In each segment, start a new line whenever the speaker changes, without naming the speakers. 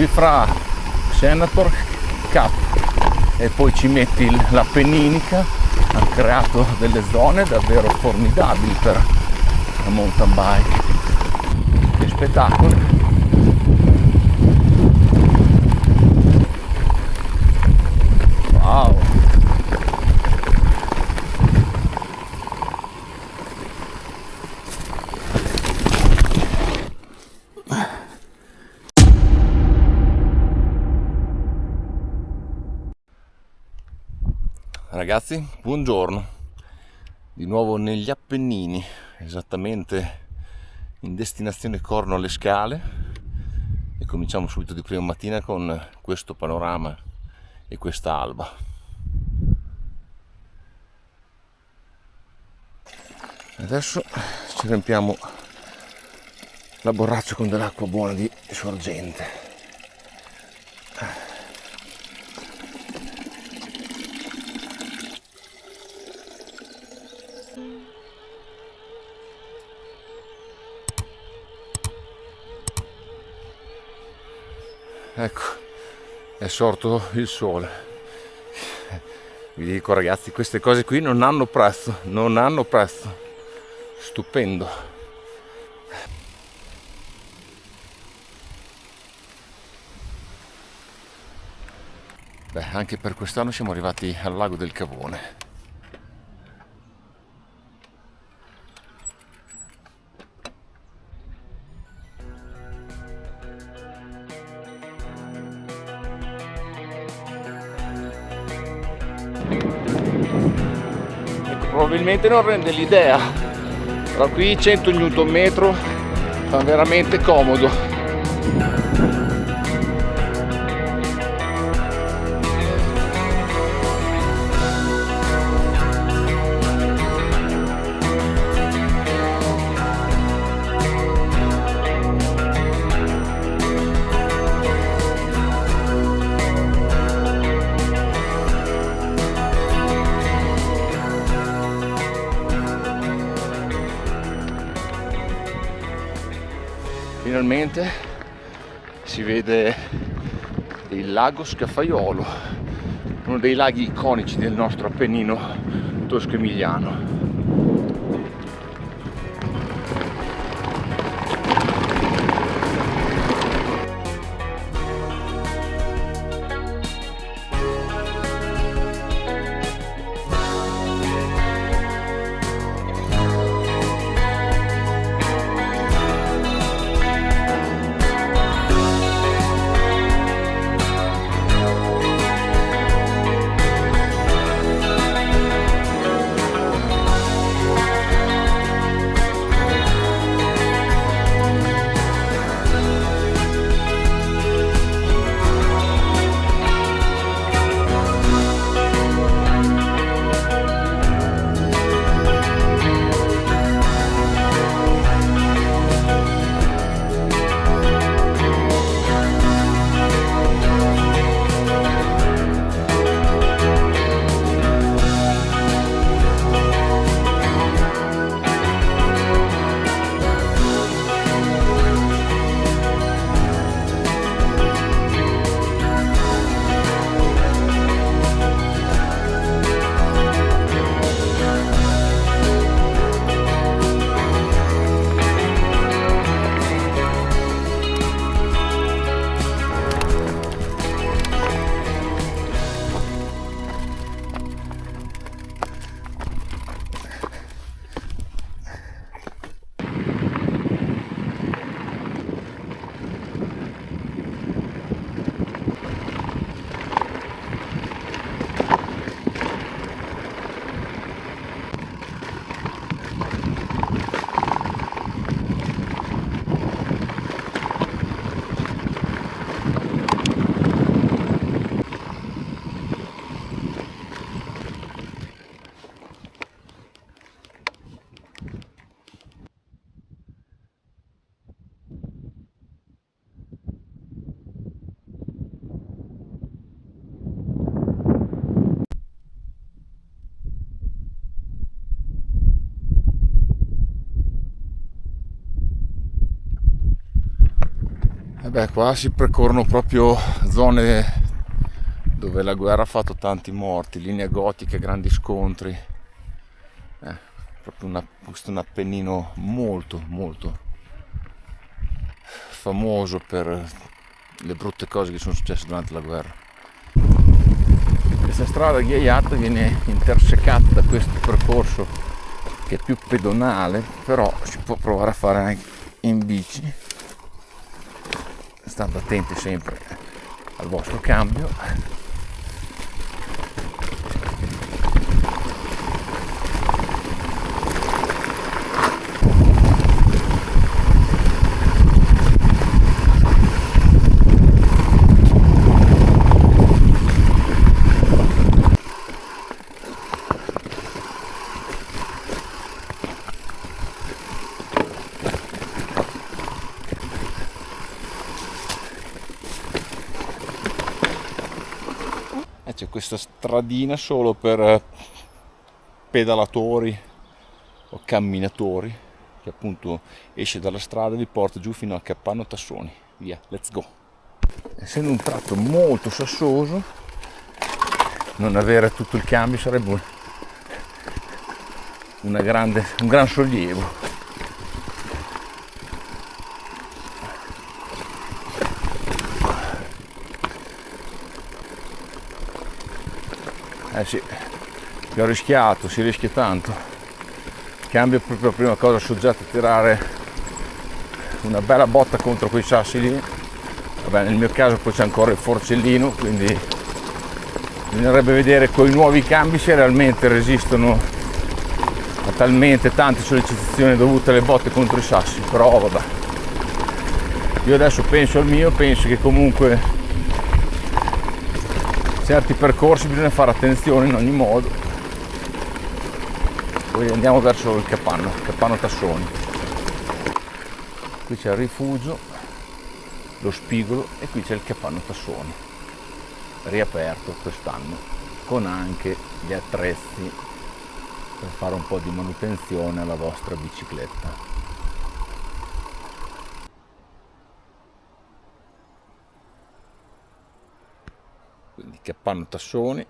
qui fra Senator, Cap e poi ci metti l'Appenninica, hanno creato delle zone davvero formidabili per la mountain bike. Che spettacolo! Wow! Ragazzi, buongiorno, di nuovo negli Appennini, esattamente in destinazione Corno alle Scale, e cominciamo subito di prima mattina con questo panorama e questa alba. Adesso ci riempiamo la borraccia con dell'acqua buona di sorgente. Ecco, è sorto il sole. Vi dico ragazzi, queste cose qui non hanno prezzo, stupendo. Beh, anche per quest'anno siamo arrivati al lago del Cavone. Probabilmente non rende l'idea, però qui 100 Nm fa veramente comodo. Finalmente si vede il lago Scafaiolo, uno dei laghi iconici del nostro Appennino tosco-emiliano. Beh, qua si percorrono proprio zone dove la guerra ha fatto tanti morti, linee gotiche, grandi scontri. Proprio questo è un Appennino molto molto famoso per le brutte cose che sono successe durante la guerra. Questa strada ghiaiata viene intersecata da questo percorso che è più pedonale, però si può provare a fare anche in bici, stando attenti sempre al vostro cambio. C'è questa stradina solo per pedalatori o camminatori che appunto esce dalla strada e vi porta giù fino a Capanno Tassoni. Via, let's go! Essendo un tratto molto sassoso, non avere tutto il cambio sarebbe un gran sollievo. Sì, vi ho rischiato, si rischia tanto. Cambio proprio la prima cosa, soggetto a tirare una bella botta contro quei sassi lì. Vabbè, nel mio caso poi c'è ancora il forcellino, quindi bisognerebbe vedere con i nuovi cambi se realmente resistono a talmente tante sollecitazioni dovute alle botte contro i sassi. Però vabbè, io adesso penso al mio, penso che comunque certi percorsi bisogna fare attenzione in ogni modo. Poi andiamo verso il Capanno Tassoni. Qui c'è il rifugio, lo Spigolo, e qui c'è il Capanno Tassoni, riaperto quest'anno, con anche gli attrezzi per fare un po' di manutenzione alla vostra bicicletta. Quindi Capanno Tassoni,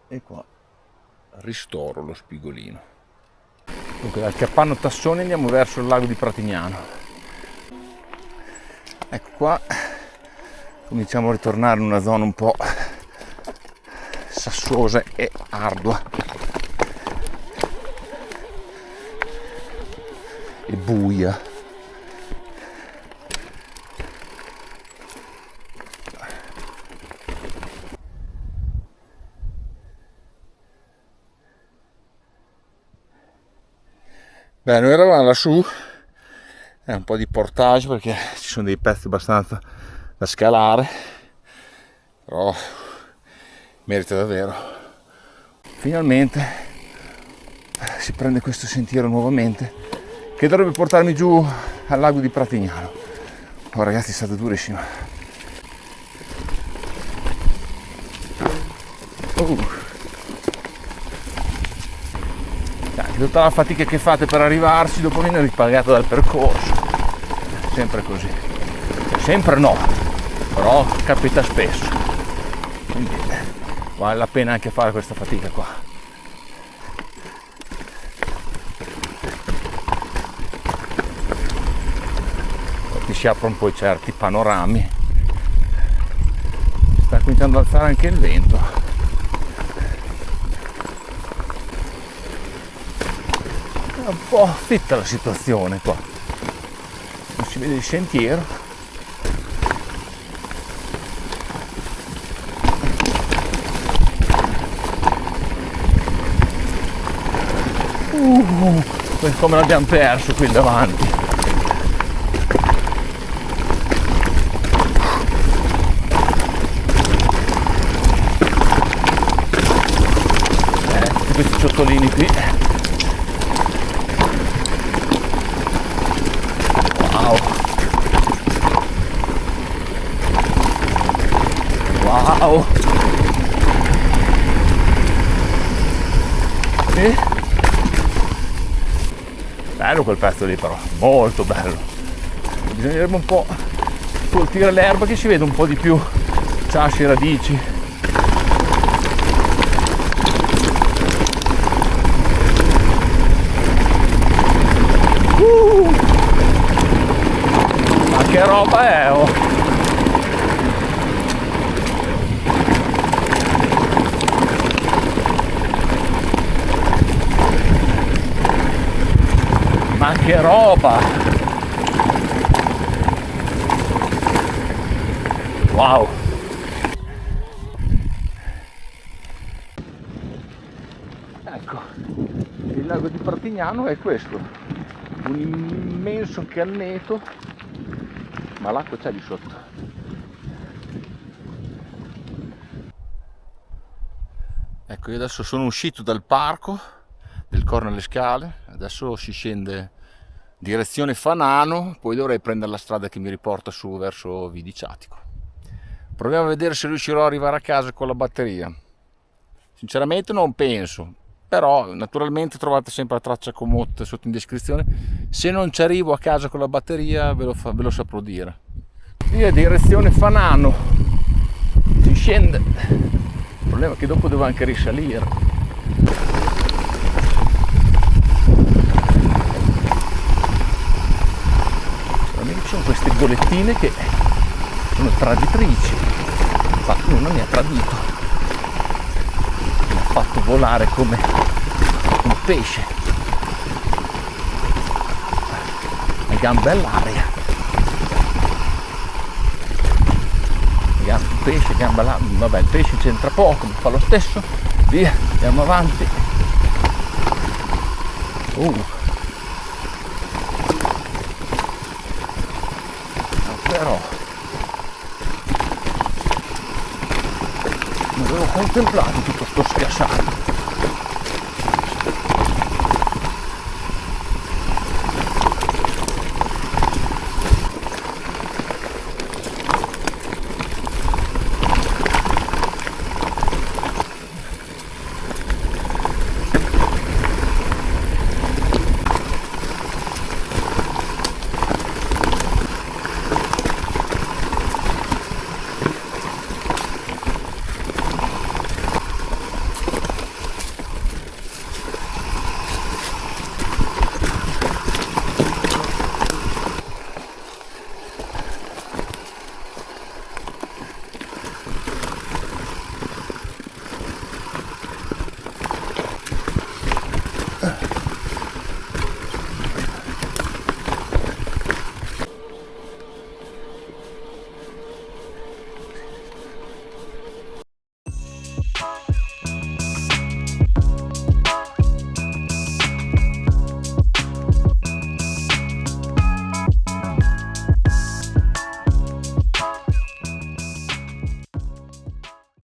e qua Ristoro, lo Spigolino. Dunque dal Capanno Tassoni andiamo verso il lago di Pratignano. Ecco qua cominciamo a ritornare in una zona un po' sassosa e ardua e buia. Beh, noi eravamo lassù, è un po' di portage perché ci sono dei pezzi abbastanza da scalare, però merita davvero. Finalmente si prende questo sentiero nuovamente che dovrebbe portarmi giù al lago di Pratignano. Oh ragazzi, è stato durissimo. Tutta la fatica che fate per arrivarci dopo viene ripagata dal percorso, sempre così, sempre no, però capita spesso, quindi vale la pena anche fare questa fatica qua. Poi si aprono poi certi panorami, sta cominciando ad alzare anche il vento. È un po' fitta la situazione qua, non si vede il sentiero. Come l'abbiamo perso qui davanti. Tutti questi ciottolini qui. Wow! Sì. Bello quel pezzo lì però, molto bello.
bisognerebbe un po' colpire l'erba che si vede un po' di più sassi e radici. Ma che roba è, oh! Ma che roba! Wow! Ecco, il lago di Partignano è questo, un immenso canneto, ma l'acqua c'è lì sotto. Ecco, io adesso sono uscito dal parco del Corno alle Scale, adesso si scende direzione Fanano, poi dovrei prendere la strada che mi riporta su verso Vidiciatico. Proviamo a vedere se riuscirò ad arrivare a casa con la batteria. Sinceramente non penso, però naturalmente trovate sempre la traccia Komoot sotto in descrizione. Se non ci arrivo a casa con la batteria ve lo saprò dire. Via direzione Fanano, si scende, il problema è che dopo devo anche risalire. Ci sono queste golettine che sono traditrici, infatti una mi ha tradito, mi ha fatto volare come un pesce a gambe all'aria, pesce, gambe all'aria, vabbè, il pesce c'entra poco, mi fa lo stesso, via, andiamo avanti. Però non avevo contemplato tutto sto schiacciato.